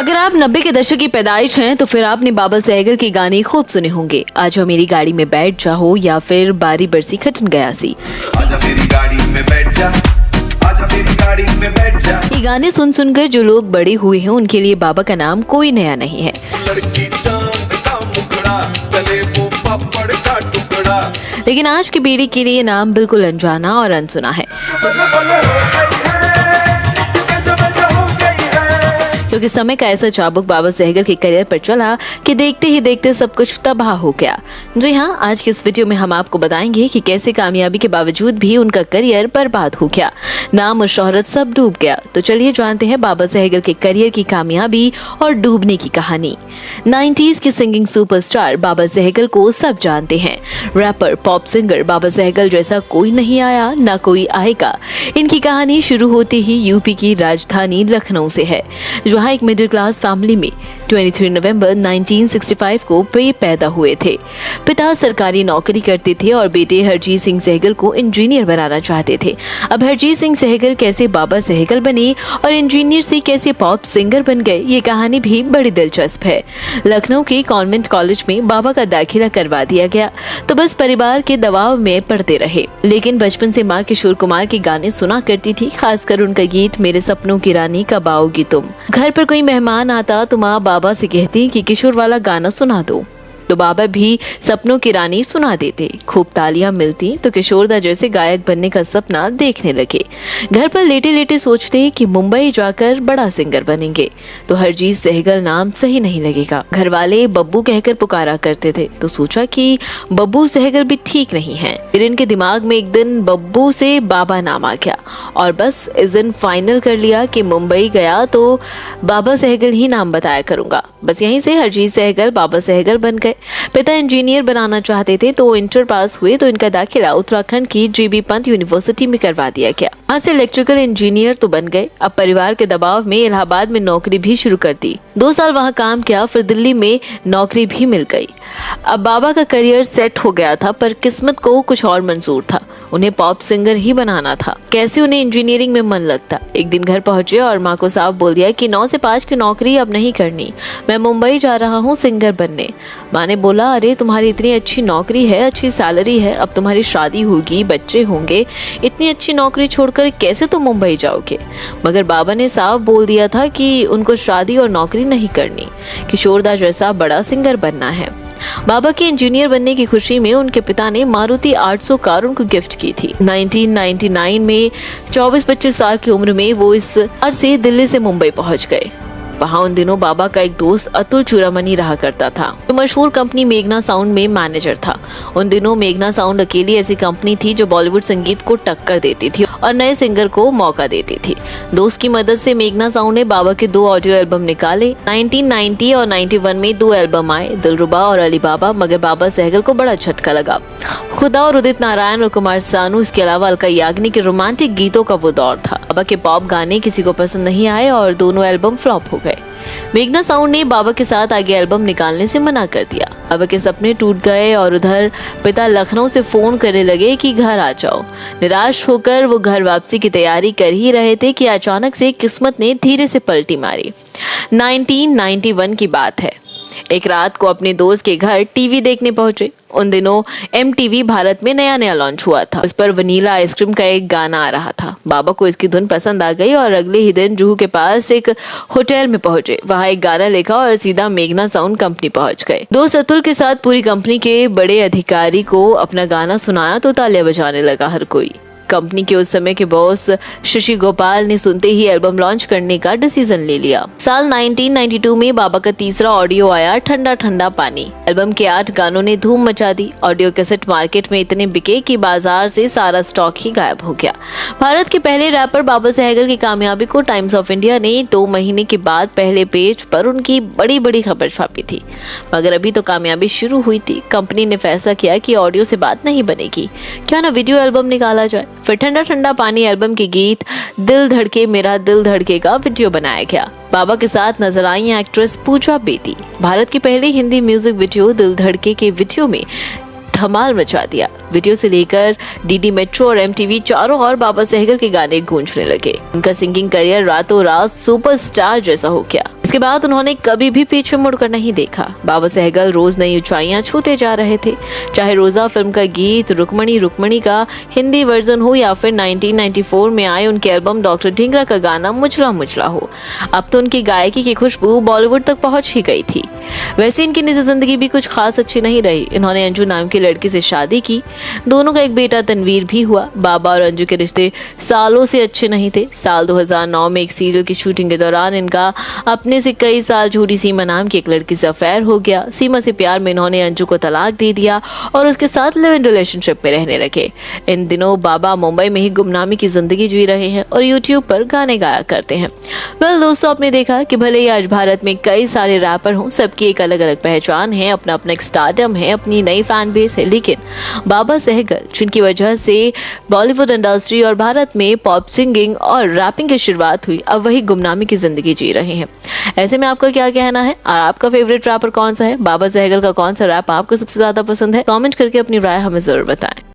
अगर आप 90 के दशक की पैदाइश हैं तो फिर आपने बाबा सहगल के गाने खूब सुने होंगे। आज हो मेरी गाड़ी में बैठ जा हो या फिर बारी बरसी खटन गया सी। आजा मेरी गाड़ी में बैठ जा, आजा मेरी गाड़ी में बैठ जा। ये गाने सुन सुनकर जो लोग बड़े हुए हैं उनके लिए बाबा का नाम कोई नया नहीं है। लड़की चांद का मुखड़ा, गले वो पापड़ का टुकड़ा। लेकिन आज की पीढ़ी के लिए नाम बिल्कुल अनजाना और अनसुना है, क्योंकि समय का ऐसा चाबुक बाबा सहगल के करियर पर चला कि देखते ही देखते सब कुछ तबाह हो गया। जी हाँ, आज के इस वीडियो में हम आपको बताएंगे कि कैसे कामयाबी के बावजूद भी उनका करियर बर्बाद हो गया, नाम और शोहरत सब डूब गया। तो चलिए जानते हैं बाबा सहगल के करियर की कामयाबी और डूबने की कहानी। 90s के सिंगिंग सुपरस्टार बाबा सहगल को सब जानते हैं। रैपर, पॉप सिंगर बाबा सहगल जैसा कोई नहीं आया, ना कोई आएगा। इनकी कहानी शुरू होते ही यूपी की राजधानी लखनऊ से है, जहाँ एक मिडिल क्लास फैमिली में 23 नवंबर 1965 को वे पैदा हुए थे। पिता सरकारी नौकरी करते थे और बेटे हरजीत सिंह सहगल को इंजीनियर बनाना चाहते थे। अब हरजीत सिंह सहगल कैसे बाबा सहगल बने और इंजीनियर से कैसे पॉप सिंगर बन गए, ये कहानी भी बड़ी दिलचस्प है। लखनऊ के कॉन्वेंट कॉलेज में बाबा का दाखिला करवा दिया गया तो बस परिवार के दबाव में पढ़ते रहे। लेकिन बचपन से माँ किशोर कुमार के गाने सुना करती थी, खासकर उनका गीत मेरे सपनों की रानी कब आओगी तुम। घर पर कोई मेहमान आता तो माँ बाबा से कहती कि किशोर वाला गाना सुना दो, तो बाबा भी सपनों की रानी सुना देते। खूब तालियां मिलती तो किशोरदा जैसे गायक बनने का सपना देखने लगे। घर पर लेटे लेटे सोचते कि मुंबई जाकर बड़ा सिंगर बनेंगे, तो हरजीत सहगल नाम सही नहीं लगेगा। घर वाले बब्बू कहकर पुकारा करते थे, तो सोचा कि बब्बू सहगल भी ठीक नहीं है। फिर इनके दिमाग में एक दिन बब्बू से बाबा नाम आ गया और बस इस दिन फाइनल कर लिया कि मुंबई गया तो बाबा सहगल ही नाम बताया करूंगा। बस यहीं से हरजीत सहगल बाबा सहगल बन गए। पिता इंजीनियर बनाना चाहते थे तो इंटर पास हुए तो इनका दाखिला उत्तराखंड की जीबी पंत यूनिवर्सिटी में करवा दिया गया। वहाँ से इलेक्ट्रिकल इंजीनियर तो बन गए। अब परिवार के दबाव में इलाहाबाद में नौकरी भी शुरू कर दी। 2 साल वहाँ काम किया, फिर दिल्ली में नौकरी भी मिल गई। अब बाबा का करियर सेट हो गया था, पर किस्मत को कुछ और मंजूर था। उन्हें पॉप सिंगर ही बनाना था। कैसे उन्हें इंजीनियरिंग में मन लगता। एक दिन घर पहुंचे और माँ को साफ बोल दिया कि 9 से 5 की नौकरी अब नहीं करनी, मैं मुंबई जा रहा हूँ सिंगर बनने। माँ ने बोला, अरे तुम्हारी इतनी अच्छी नौकरी है, अच्छी सैलरी है, अब तुम्हारी शादी होगी, बच्चे होंगे, इतनी अच्छी नौकरी छोड़कर कैसे तुम मुंबई जाओगे। मगर बाबा ने साफ बोल दिया था कि उनको शादी और नौकरी नहीं करनी, किशोरदा जैसा बड़ा सिंगर बनना है। बाबा के इंजीनियर बनने की खुशी में उनके पिता ने मारुति 800 कार उनको गिफ्ट की थी। 1999 में 24-25 साल की उम्र में वो इस कार से दिल्ली से मुंबई पहुंच गए। वहाँ उन दिनों बाबा का एक दोस्त अतुल चूड़ामनी रहा करता था, जो मशहूर कंपनी मेघना साउंड में मैनेजर था। उन दिनों मेघना साउंड अकेली ऐसी कंपनी थी जो बॉलीवुड संगीत को टक्कर देती थी और नए सिंगर को मौका देती थी। दोस्त की मदद से मेघना साउंड ने बाबा के 2 ऑडियो एल्बम निकाले। 1990 और 91 में 2 एल्बम आए, दिलरुबा और अली बाबा। मगर बाबा सहगल को बड़ा झटका लगा। खुदा और उदित नारायण और कुमार सानू, इसके अलावा अलका याग्निक के रोमांटिक गीतों का वो दौर था। बाबा के पॉप गाने किसी को पसंद नहीं आए और दोनों एल्बम फ्लॉप हो गए। मेघना साउंड ने बाबा के साथ आगे एल्बम निकालने से मना कर दिया। बाबा के सपने टूट गए और उधर पिता लखनऊ से फोन करने लगे कि घर आ जाओ। निराश होकर वो घर वापसी की तैयारी कर ही रहे थे कि अचानक से किस्मत ने धीरे से पलटी मारी। 1991 की बात है। एक रात को अपने दोस्त के घर टीवी देखने पहुंचे। उन दिनों MTV भारत में नया नया लॉन्च हुआ था। उस पर वनीला आइसक्रीम का एक गाना आ रहा था। बाबा को इसकी धुन पसंद आ गई और अगले ही दिन जुहू के पास एक होटल में पहुंचे। वहां एक गाना लिखा और सीधा मेघना साउंड कंपनी पहुंच गए। दोस्त अतुल के साथ पूरी कंपनी के बड़े अधिकारी को अपना गाना सुनाया तो तालियां बजाने लगा हर कोई। कंपनी के उस समय के बॉस शशि गोपाल ने सुनते ही एल्बम लॉन्च करने का डिसीजन ले लिया। साल 1992 में बाबा का तीसरा ऑडियो आया, ठंडा ठंडा पानी। एल्बम के 8 गानों ने धूम मचा दी। ऑडियो कैसेट मार्केट में इतने बिके कि बाजार से सारा स्टॉक ही गायब हो गया। भारत के पहले रैपर बाबा सहगल की कामयाबी को टाइम्स ऑफ इंडिया ने 2 महीने के बाद पहले पेज पर उनकी बड़ी बड़ी खबर छापी थी। मगर अभी तो कामयाबी शुरू हुई थी। कंपनी ने फैसला किया कि ऑडियो से बात नहीं बनेगी, क्यों ना वीडियो एल्बम निकाला जाए। फिर ठंडा ठंडा पानी एल्बम के गीत दिल धड़के मेरा दिल धड़के का वीडियो बनाया गया। बाबा के साथ नजर आई एक्ट्रेस पूजा बेदी। भारत की पहली हिंदी म्यूजिक वीडियो दिल धड़के के वीडियो में धमाल मचा दिया। वीडियो से लेकर डीडी मेट्रो और MTV चारों ओर बाबा सहगल के गाने गूंजने लगे। उनका सिंगिंग करियर रातों रात सुपरस्टार जैसा हो गया। इसके बाद उन्होंने कभी भी पीछे मुड़कर नहीं देखा। बाबा सहगल रोज नई ऊंचाइयां छूते जा रहे थे, चाहे रोजा फिल्म का गीत रुक्मणी रुक्मणी का हिंदी वर्जन हो या फिर 1994 में आए उनके एल्बम डॉक्टर ढींगरा का गाना मुचला मुचला हो। अब तो उनकी गायकी की खुशबू बॉलीवुड तक पहुंच ही गई थी। वैसे इनकी निजी जिंदगी भी कुछ खास अच्छी नहीं रही। इन्होंने अंजू नाम की लड़की से शादी की, दोनों का एक बेटा तनवीर भी हुआ। बाबा और अंजू के रिश्ते सालों से अच्छे नहीं थे। साल 2009 में एक सीरियल की शूटिंग के दौरान इनका अपने से कई साल झूठी सीमा नाम की एक लड़की से अफेयर हो गया। सीमा से प्यार में इन्होंने अंजू को तलाक दे दिया और उसके साथ लिव इन रिलेशनशिप में रहने लगे। इन दिनों बाबा मुंबई में ही गुमनामी की जिंदगी जी रहे हैं और यूट्यूब पर गाने गाया करते हैं। वेल दोस्तों, आपने देखा कि भले ही आज भारत में कई सारे रैपर हों, सबकी एक अलग अलग पहचान है, अपना अपना एक स्टारडम है, अपनी नई फैन बेस है, लेकिन बाबा सहगल जिनकी वजह से बॉलीवुड इंडस्ट्री और भारत में पॉप सिंगिंग और रैपिंग की शुरुआत हुई, अब वही गुमनामी की जिंदगी जी रहे हैं। ऐसे में आपका क्या कहना है और आपका फेवरेट रैपर कौन सा है? बाबा सहगल का कौन सा रैप आपको सबसे ज्यादा पसंद है? कमेंट करके अपनी राय हमें जरूर बताएं।